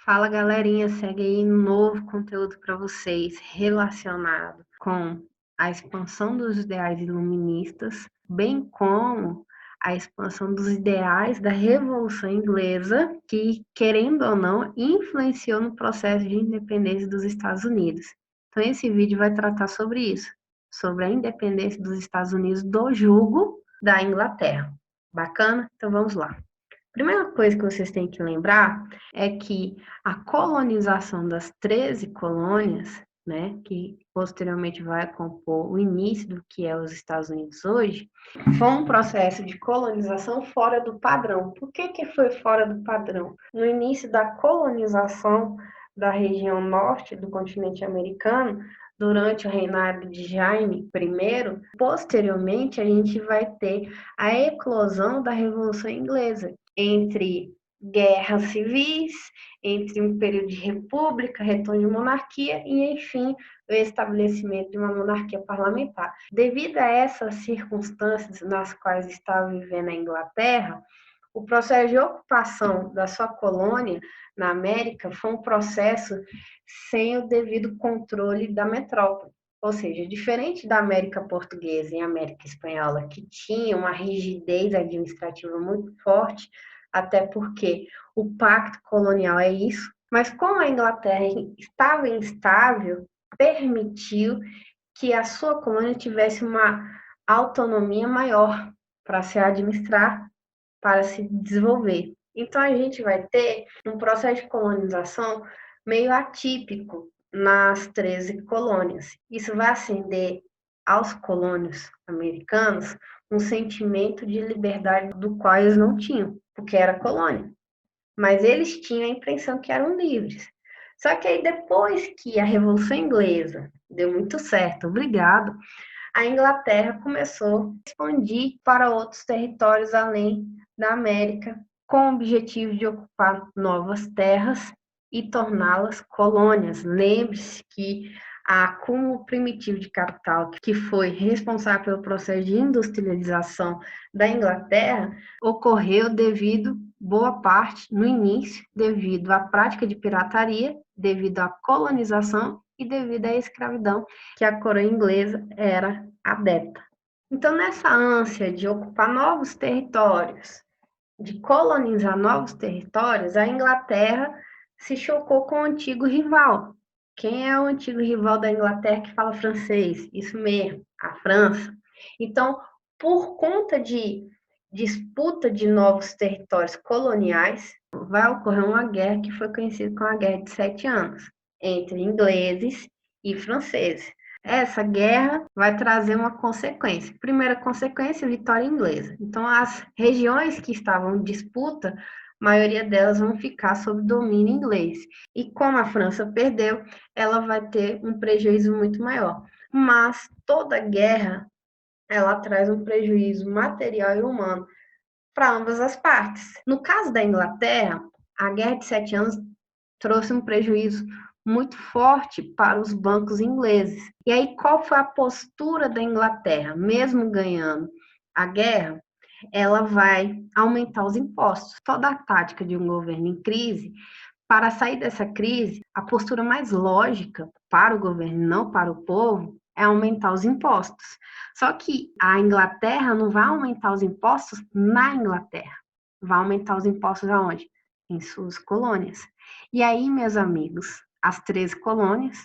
Fala galerinha, segue aí um novo conteúdo para vocês relacionado com a expansão dos ideais iluministas, bem como a expansão dos ideais da Revolução Inglesa, que, querendo ou não, influenciou no processo de independência dos Estados Unidos. Então, esse vídeo vai tratar sobre isso, sobre a independência dos Estados Unidos do jugo da Inglaterra. Bacana? Então, vamos lá. Primeira coisa que vocês têm que lembrar é que a colonização das 13 colônias, né, que posteriormente vai compor o início do que é os Estados Unidos hoje, foi um processo de colonização fora do padrão. Por que foi fora do padrão? No início da colonização da região norte do continente americano, durante o reinado de Jaime I, posteriormente a gente vai ter a eclosão da Revolução Inglesa, entre guerras civis, entre um período de república, retorno de monarquia e, enfim, o estabelecimento de uma monarquia parlamentar. Devido a essas circunstâncias nas quais estava vivendo a Inglaterra, o processo de ocupação da sua colônia na América foi um processo sem o devido controle da metrópole. Ou seja, diferente da América Portuguesa e América Espanhola, que tinha uma rigidez administrativa muito forte, até porque o pacto colonial é isso, mas como a Inglaterra estava instável, permitiu que a sua colônia tivesse uma autonomia maior para se administrar, para se desenvolver. Então, a gente vai ter um processo de colonização meio atípico nas 13 colônias. Isso vai acender aos colônios americanos um sentimento de liberdade do qual eles não tinham, porque era colônia. Mas eles tinham a impressão que eram livres. Só que aí, depois que a Revolução Inglesa deu muito certo, obrigado, a Inglaterra começou a expandir para outros territórios além da América, com o objetivo de ocupar novas terras e torná-las colônias. Lembre-se que o acúmulo primitivo de capital, que foi responsável pelo processo de industrialização da Inglaterra, ocorreu devido, boa parte, no início, devido à prática de pirataria, devido à colonização e devido à escravidão que a coroa inglesa era adepta. Então, nessa ânsia de ocupar novos territórios, de colonizar novos territórios, a Inglaterra se chocou com o antigo rival. Quem é o antigo rival da Inglaterra que fala francês? Isso mesmo, a França. Então, por conta de disputa de novos territórios coloniais, vai ocorrer uma guerra que foi conhecida como a Guerra de 7 Anos, entre ingleses e franceses. Essa guerra vai trazer uma consequência. Primeira consequência, vitória inglesa. Então, as regiões que estavam em disputa, a maioria delas vão ficar sob domínio inglês. E como a França perdeu, ela vai ter um prejuízo muito maior. Mas toda guerra, ela traz um prejuízo material e humano para ambas as partes. No caso da Inglaterra, a Guerra de 7 Anos trouxe um prejuízo muito forte para os bancos ingleses. E aí, qual foi a postura da Inglaterra? Mesmo ganhando a guerra, ela vai aumentar os impostos. Toda a tática de um governo em crise, para sair dessa crise, a postura mais lógica para o governo, não para o povo, é aumentar os impostos. Só que a Inglaterra não vai aumentar os impostos na Inglaterra. Vai aumentar os impostos aonde? Em suas colônias. E aí, meus amigos, as 13 colônias,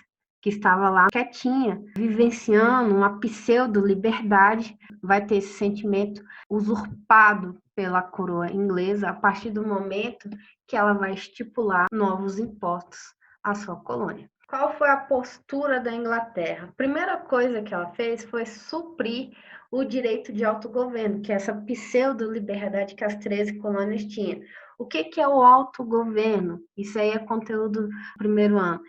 que estava lá quietinha, vivenciando uma pseudo-liberdade, vai ter esse sentimento usurpado pela coroa inglesa a partir do momento que ela vai estipular novos impostos à sua colônia. Qual foi a postura da Inglaterra? A primeira coisa que ela fez foi suprir o direito de autogoverno, que é essa pseudo-liberdade que as 13 colônias tinham. O que é o autogoverno? Isso aí é conteúdo do primeiro ano.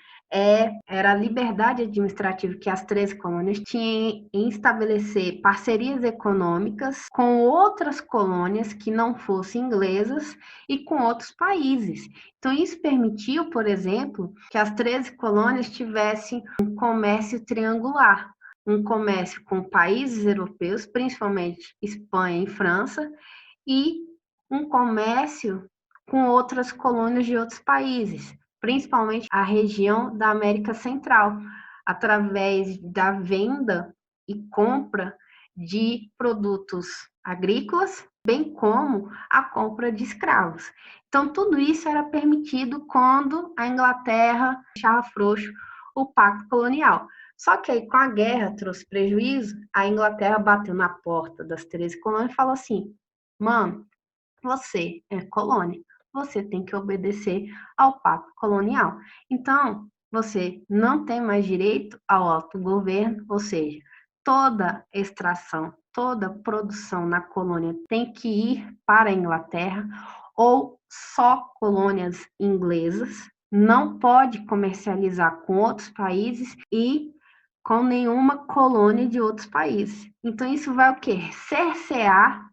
Era a liberdade administrativa que as 13 colônias tinham em estabelecer parcerias econômicas com outras colônias que não fossem inglesas e com outros países. Então, isso permitiu, por exemplo, que as 13 colônias tivessem um comércio triangular, um comércio com países europeus, principalmente Espanha e França, e um comércio com outras colônias de outros países. principalmente a região da América Central, através da venda e compra de produtos agrícolas, bem como a compra de escravos. Então, tudo isso era permitido quando a Inglaterra deixava frouxo o pacto colonial. Só que aí, com a guerra, trouxe prejuízo, a Inglaterra bateu na porta das 13 colônias e falou assim: mano, você é colônia, você tem que obedecer ao pacto colonial. Então, você não tem mais direito ao autogoverno, ou seja, toda extração, toda produção na colônia tem que ir para a Inglaterra ou só colônias inglesas, não pode comercializar com outros países e com nenhuma colônia de outros países. Então, isso vai o quê? Cercear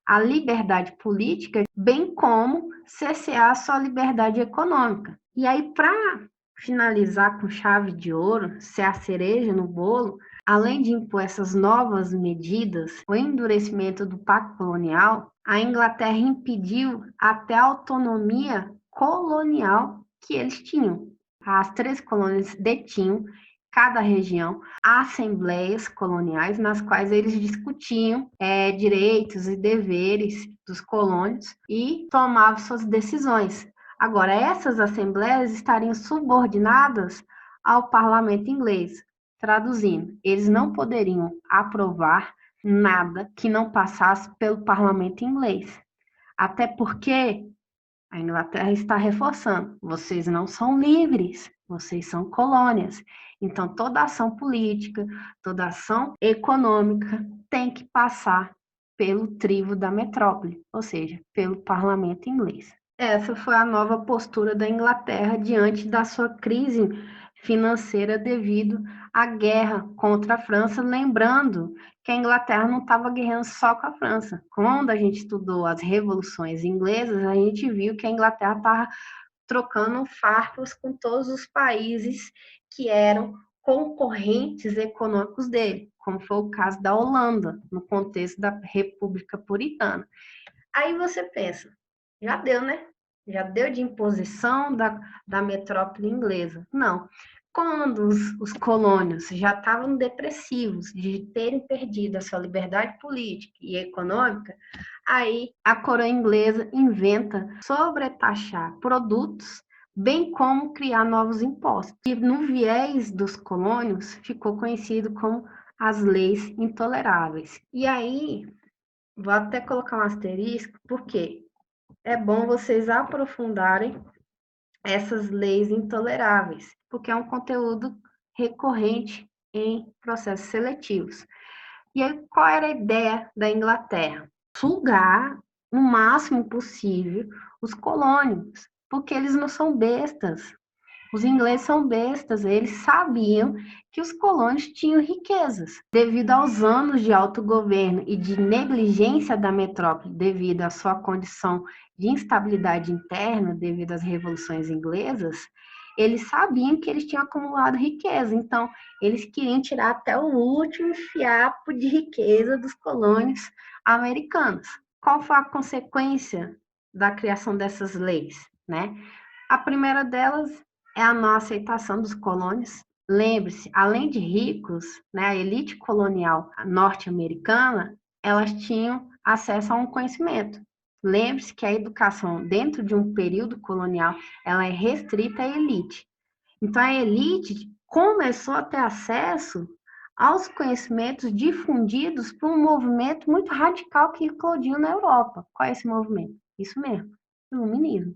a liberdade política, bem como cercear a sua liberdade econômica. E aí, para finalizar com chave de ouro, ser a cereja no bolo, além de impor essas novas medidas, o endurecimento do pacto colonial, a Inglaterra impediu até a autonomia colonial que eles tinham. As 13 colônias detinham cada região assembleias coloniais nas quais eles discutiam direitos e deveres dos colônios e tomavam suas decisões. Agora, essas assembleias estariam subordinadas ao parlamento inglês. Traduzindo, eles não poderiam aprovar nada que não passasse pelo parlamento inglês. Até porque a Inglaterra está reforçando: vocês não são livres, vocês são colônias. Então, toda ação política, toda ação econômica tem que passar pelo crivo da metrópole, ou seja, pelo parlamento inglês. Essa foi a nova postura da Inglaterra diante da sua crise financeira devido à guerra contra a França, lembrando que a Inglaterra não estava guerreando só com a França. Quando a gente estudou as revoluções inglesas, a gente viu que a Inglaterra estava trocando farpas com todos os países que eram concorrentes econômicos dele, como foi o caso da Holanda, no contexto da República Puritana. Aí você pensa, já deu, né? Já deu de imposição da metrópole inglesa. Não. Quando os colônios já estavam depressivos de terem perdido a sua liberdade política e econômica, aí a coroa inglesa inventa sobretaxar produtos, bem como criar novos impostos. E no viés dos colônios ficou conhecido como as leis intoleráveis. E aí, vou até colocar um asterisco, porque é bom vocês aprofundarem essas leis intoleráveis, porque é um conteúdo recorrente em processos seletivos. E aí, qual era a ideia da Inglaterra? Sugar o máximo possível os colônios, porque eles não são bestas. Os ingleses são bestas, eles sabiam que os colônios tinham riquezas. Devido aos anos de autogoverno e de negligência da metrópole, devido à sua condição de instabilidade interna, devido às revoluções inglesas, eles sabiam que eles tinham acumulado riqueza. Então, eles queriam tirar até o último fiapo de riqueza dos colônios americanos. Qual foi a consequência da criação dessas leis, né? A primeira delas é a não aceitação dos colônios. Lembre-se, além de ricos, né, a elite colonial norte-americana, elas tinham acesso a um conhecimento. Lembre-se que a educação dentro de um período colonial, ela é restrita à elite. Então, a elite começou a ter acesso aos conhecimentos difundidos por um movimento muito radical que eclodiu na Europa. Qual é esse movimento? Isso mesmo, o iluminismo.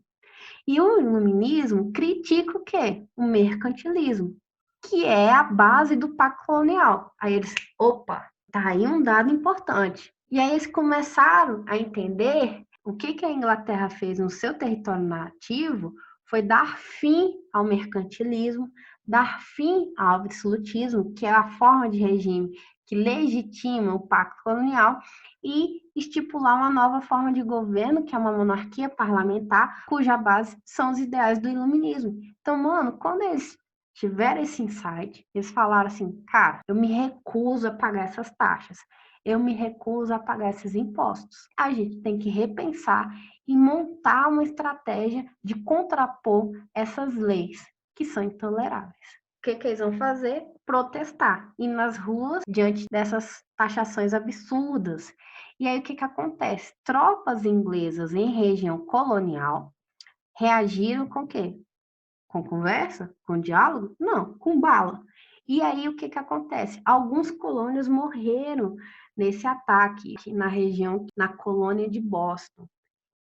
E o iluminismo critica o quê? O mercantilismo, que é a base do pacto colonial. Aí eles, opa, tá aí um dado importante. E aí eles começaram a entender o que a Inglaterra fez no seu território nativo foi dar fim ao mercantilismo, dar fim ao absolutismo, que é a forma de regime que legitima o pacto colonial, e estipular uma nova forma de governo, que é uma monarquia parlamentar, cuja base são os ideais do iluminismo. Então, mano, quando eles tiveram esse insight, eles falaram assim, cara, eu me recuso a pagar essas taxas, eu me recuso a pagar esses impostos. A gente tem que repensar e montar uma estratégia de contrapor essas leis que são intoleráveis. O que eles vão fazer? Protestar, ir nas ruas diante dessas taxações absurdas. E aí o que acontece? Tropas inglesas em região colonial reagiram com o quê? Com conversa? Com diálogo? Não, com bala. E aí o que acontece? Alguns colônios morreram nesse ataque na região, na colônia de Boston.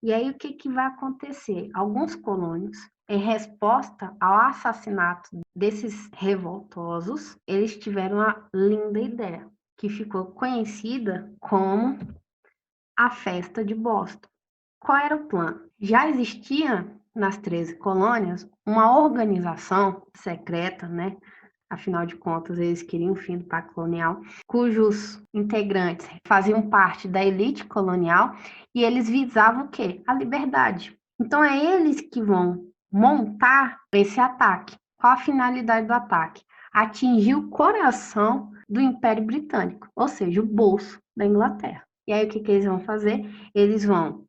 E aí o que vai acontecer? Alguns colônios, em resposta ao assassinato desses revoltosos, eles tiveram uma linda ideia, que ficou conhecida como a Festa de Boston. Qual era o plano? Já existia nas 13 colônias uma organização secreta, né? Afinal de contas, eles queriam o fim do Pacto Colonial, cujos integrantes faziam parte da elite colonial e eles visavam o quê? A liberdade. Então, é eles que vão montar esse ataque. Qual a finalidade do ataque? Atingir o coração do Império Britânico, ou seja, o bolso da Inglaterra. E aí, o que eles vão fazer? Eles vão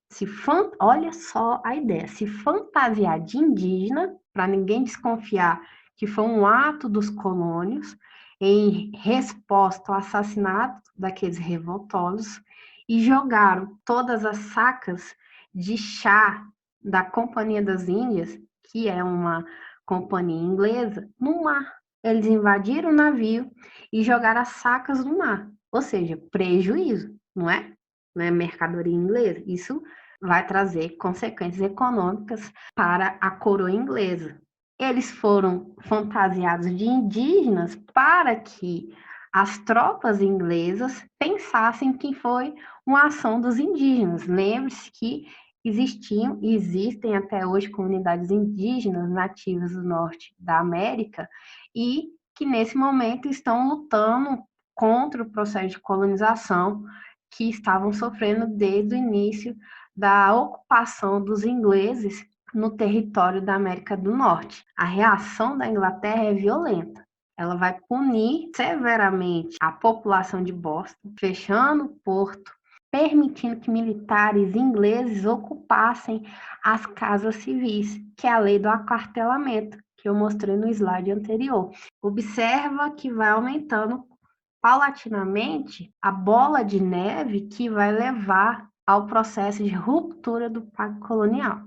olha só a ideia, se fantasiar de indígena, para ninguém desconfiar que foi um ato dos colônios em resposta ao assassinato daqueles revoltosos e jogaram todas as sacas de chá da Companhia das Índias, que é uma companhia inglesa, no mar. Eles invadiram o navio e jogaram as sacas no mar, ou seja, prejuízo, não é? Não é mercadoria inglesa. Isso vai trazer consequências econômicas para a coroa inglesa. Eles foram fantasiados de indígenas para que as tropas inglesas pensassem que foi uma ação dos indígenas. Lembre-se que existiam e existem até hoje comunidades indígenas nativas do norte da América e que nesse momento estão lutando contra o processo de colonização que estavam sofrendo desde o início da ocupação dos ingleses no território da América do Norte. A reação da Inglaterra é violenta. Ela vai punir severamente a população de Boston, fechando o porto, permitindo que militares ingleses ocupassem as casas civis, que é a lei do aquartelamento, que eu mostrei no slide anterior. Observa que vai aumentando paulatinamente a bola de neve que vai levar ao processo de ruptura do pacto colonial.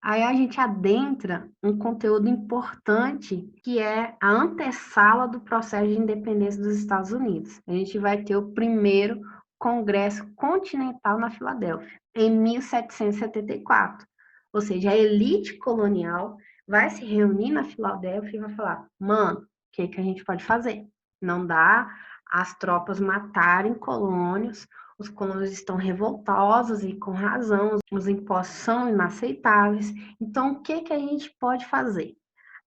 Aí a gente adentra um conteúdo importante que é a antessala do processo de independência dos Estados Unidos. A gente vai ter o primeiro Congresso Continental na Filadélfia, em 1774. Ou seja, a elite colonial vai se reunir na Filadélfia e vai falar: mano, o que a gente pode fazer? Não dá as tropas matarem colônios, os colônios estão revoltosos e com razão, os impostos são inaceitáveis. Então, o que a gente pode fazer?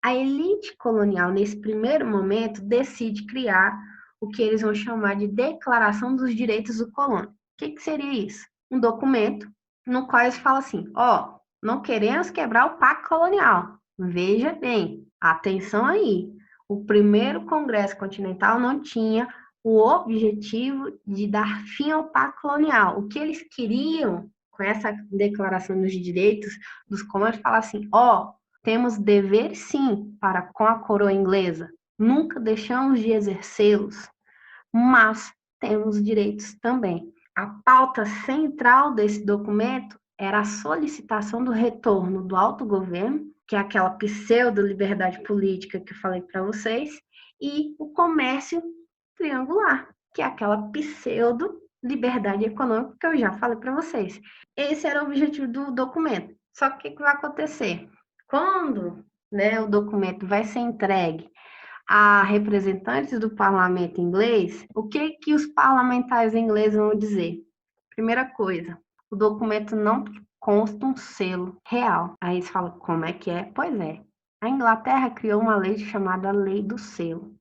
A elite colonial, nesse primeiro momento, decide criar o que eles vão chamar de Declaração dos Direitos do Colônio. O que seria isso? Um documento no qual eles falam assim: ó, não queremos quebrar o pacto colonial. Veja bem, atenção aí. O primeiro Congresso Continental não tinha o objetivo de dar fim ao pacto colonial. O que eles queriam com essa declaração dos direitos dos colônios, falar assim: ó, temos dever sim para com a coroa inglesa, nunca deixamos de exercê-los, mas temos direitos também. A pauta central desse documento era a solicitação do retorno do autogoverno, que é aquela pseudo-liberdade política que eu falei para vocês, e o comércio triangular, que é aquela pseudo-liberdade econômica que eu já falei para vocês. Esse era o objetivo do documento. Só que o que vai acontecer? Quando, né, o documento vai ser entregue a representantes do parlamento inglês, o que os parlamentares ingleses vão dizer? Primeira coisa, o documento não consta um selo real. Aí eles falam, como é que é? Pois é, a Inglaterra criou uma lei chamada Lei do Selo.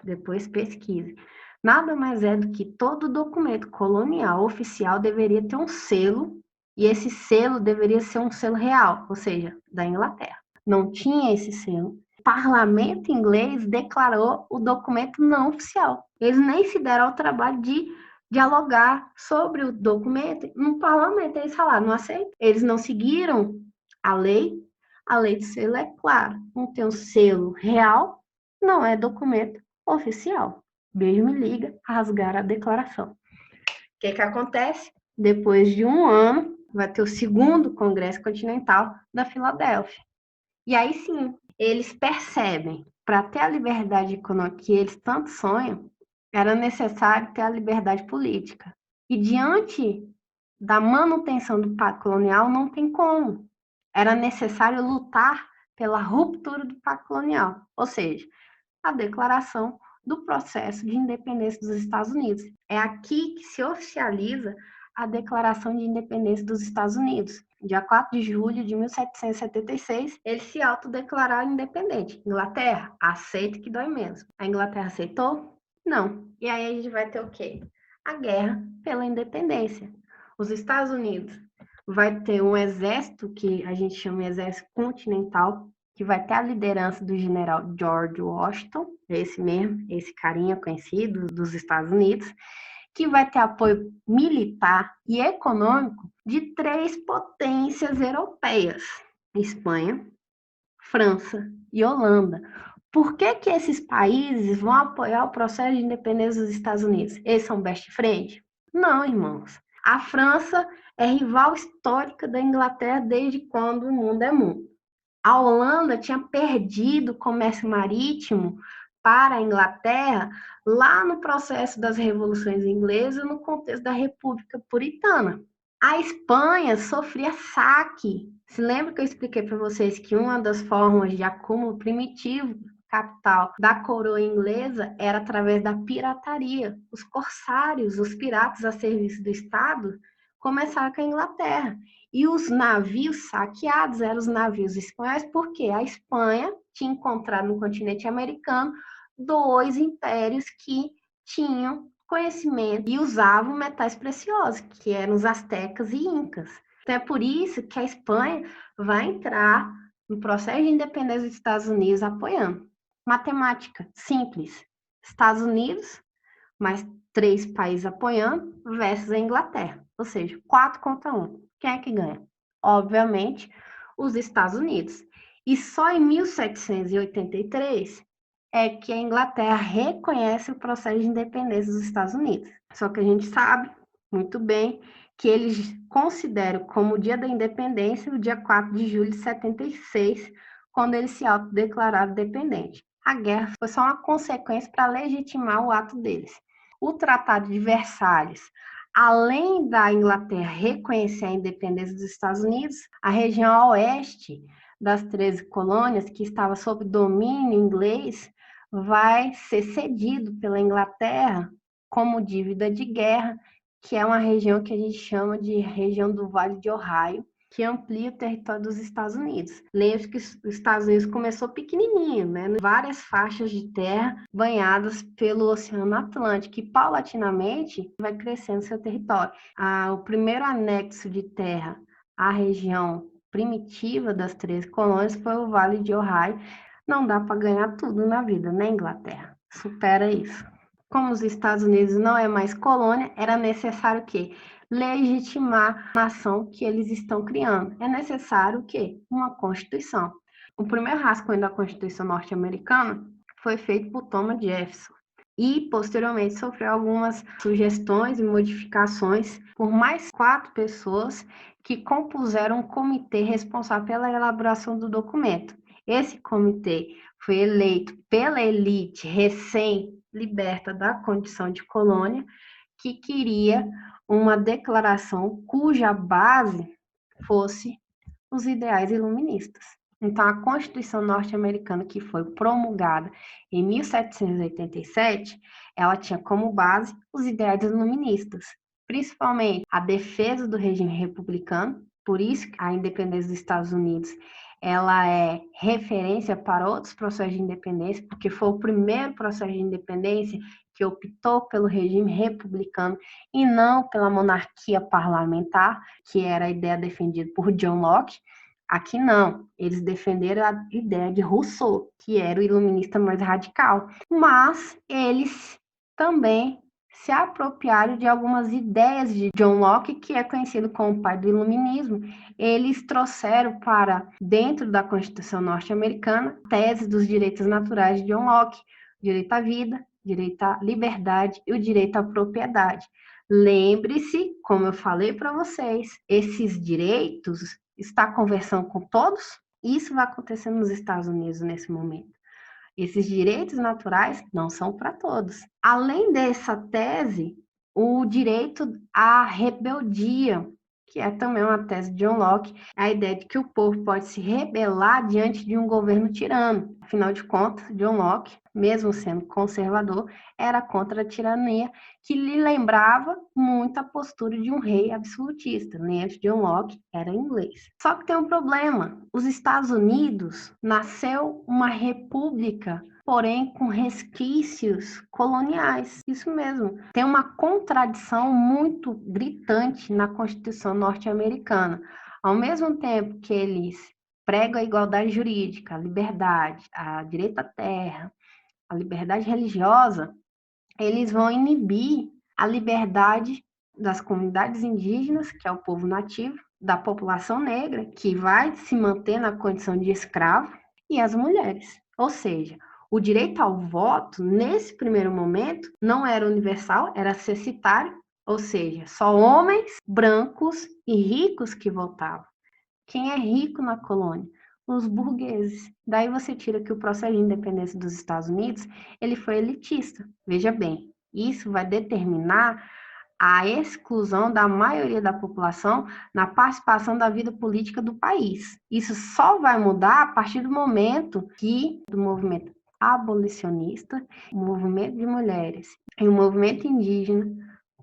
Depois pesquise. Nada mais é do que todo documento colonial oficial deveria ter um selo, e esse selo deveria ser um selo real, ou seja, da Inglaterra. Não tinha esse selo. O parlamento inglês declarou o documento não oficial. Eles nem se deram ao trabalho de dialogar sobre o documento no parlamento. Eles falaram, não aceito. Eles não seguiram a lei do selo é clara, não tem um selo real, não é documento oficial. Beijo, me liga, rasgar a declaração. O que acontece? Depois de um ano, vai ter o segundo Congresso Continental da Filadélfia. E aí sim, eles percebem, para ter a liberdade econômica que eles tanto sonham, era necessário ter a liberdade política. E diante da manutenção do pacto colonial, não tem como. Era necessário lutar pela ruptura do pacto colonial, ou seja, a declaração do processo de independência dos Estados Unidos. É aqui que se oficializa a Declaração de Independência dos Estados Unidos. Dia 4 de julho de 1776, eles se autodeclararam independente. Inglaterra, aceita que dói menos. A Inglaterra aceitou? Não. E aí a gente vai ter o quê? A guerra pela independência. Os Estados Unidos vai ter um exército que a gente chama de exército continental, que vai ter a liderança do general George Washington, esse mesmo, esse carinha conhecido dos Estados Unidos, que vai ter apoio militar e econômico de 3 potências europeias: Espanha, França e Holanda. Por que esses países vão apoiar o processo de independência dos Estados Unidos? Eles são best friend? Não, irmãos. A França é rival histórica da Inglaterra desde quando o mundo é mundo. A Holanda tinha perdido o comércio marítimo para a Inglaterra lá no processo das revoluções inglesas, no contexto da República Puritana. A Espanha sofria saque. Se lembra que eu expliquei para vocês que uma das formas de acúmulo primitivo capital da coroa inglesa era através da pirataria. Os corsários, os piratas a serviço do Estado, começaram com a Inglaterra. E os navios saqueados eram os navios espanhóis, porque a Espanha tinha encontrado no continente americano 2 impérios que tinham conhecimento e usavam metais preciosos, que eram os astecas e incas. Então é por isso que a Espanha vai entrar no processo de independência dos Estados Unidos apoiando. Matemática simples. Estados Unidos, mais 3 países apoiando, versus a Inglaterra. Ou seja, 4 contra 1. Quem é que ganha? Obviamente, os Estados Unidos. E só em 1783 é que a Inglaterra reconhece o processo de independência dos Estados Unidos. Só que a gente sabe muito bem que eles consideram como o dia da independência o dia 4 de julho de 76, quando eles se autodeclararam independentes. A guerra foi só uma consequência para legitimar o ato deles. O Tratado de Versalhes, além da Inglaterra reconhecer a independência dos Estados Unidos, a região oeste das 13 colônias, que estava sob domínio inglês, vai ser cedido pela Inglaterra como dívida de guerra, que é uma região que a gente chama de região do Vale de Ohio, que amplia o território dos Estados Unidos. Lembre que os Estados Unidos começou pequenininho, né? Várias faixas de terra banhadas pelo Oceano Atlântico, e paulatinamente vai crescendo seu território. O primeiro anexo de terra à região primitiva das 13 colônias foi o Vale de Ohio. Não dá para ganhar tudo na vida, né, Inglaterra? Supera isso. Como os Estados Unidos não é mais colônia, era necessário o quê? Legitimar a nação que eles estão criando. É necessário o quê? Uma Constituição. O primeiro rascunho da Constituição norte-americana foi feito por Thomas Jefferson e, posteriormente, sofreu algumas sugestões e modificações por mais 4 pessoas que compuseram um comitê responsável pela elaboração do documento. Esse comitê foi eleito pela elite recém-liberta da condição de colônia, que queria uma declaração cuja base fosse os ideais iluministas. Então, a Constituição norte-americana, que foi promulgada em 1787, ela tinha como base os ideais iluministas, principalmente a defesa do regime republicano. Por isso, a independência dos Estados Unidos ela é referência para outros processos de independência, porque foi o primeiro processo de independência que optou pelo regime republicano e não pela monarquia parlamentar, que era a ideia defendida por John Locke. Aqui não, eles defenderam a ideia de Rousseau, que era o iluminista mais radical, mas eles também se apropriaram de algumas ideias de John Locke, que é conhecido como o pai do iluminismo. Eles trouxeram para dentro da Constituição norte-americana a tese dos direitos naturais de John Locke: direito à vida, direito à liberdade e o direito à propriedade. Lembre-se, como eu falei para vocês, esses direitos está conversando com todos? Isso vai acontecer nos Estados Unidos nesse momento. Esses direitos naturais não são para todos. Além dessa tese, o direito à rebeldia, que é também uma tese de John Locke, a ideia de que o povo pode se rebelar diante de um governo tirano. Afinal de contas, John Locke, mesmo sendo conservador, era contra a tirania, que lhe lembrava muito a postura de um rei absolutista. Lembre-se, John Locke era inglês. Só que tem um problema. Os Estados Unidos nasceu uma república, porém com resquícios coloniais. Isso mesmo. Tem uma contradição muito gritante na Constituição norte-americana. Ao mesmo tempo que eles pregam a igualdade jurídica, a liberdade, a direito à terra, a liberdade religiosa, eles vão inibir a liberdade das comunidades indígenas, que é o povo nativo, da população negra, que vai se manter na condição de escravo, e as mulheres. Ou seja, o direito ao voto, nesse primeiro momento, não era universal, era censitário, ou seja, só homens brancos e ricos que votavam. Quem é rico na colônia? Os burgueses. Daí você tira que o processo de independência dos Estados Unidos, ele foi elitista. Veja bem, isso vai determinar a exclusão da maioria da população na participação da vida política do país. Isso só vai mudar a partir do momento que do movimento abolicionista, o movimento de mulheres e o movimento indígena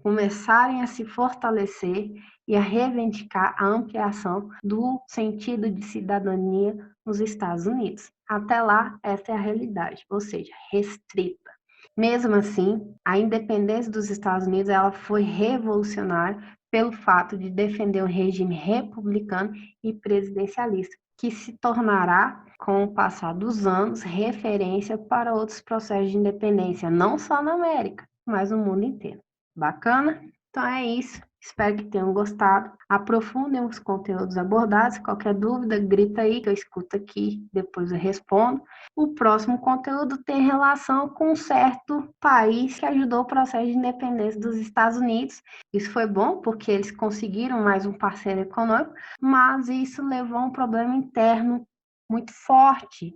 começarem a se fortalecer e a reivindicar a ampliação do sentido de cidadania nos Estados Unidos. Até lá, essa é a realidade, ou seja, restrita. Mesmo assim, a independência dos Estados Unidos ela foi revolucionária pelo fato de defender um regime republicano e presidencialista, que se tornará, com o passar dos anos, referência para outros processos de independência, não só na América, mas no mundo inteiro. Bacana? Então é isso. Espero que tenham gostado. Aprofundem os conteúdos abordados. Qualquer dúvida, grita aí que eu escuto aqui, depois eu respondo. O próximo conteúdo tem relação com um certo país que ajudou o processo de independência dos Estados Unidos. Isso foi bom porque eles conseguiram mais um parceiro econômico, mas isso levou a um problema interno muito forte,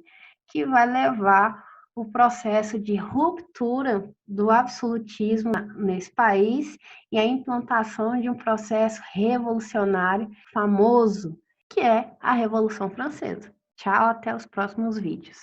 que vai levar o processo de ruptura do absolutismo nesse país e a implantação de um processo revolucionário famoso, que é a Revolução Francesa. Tchau, até os próximos vídeos.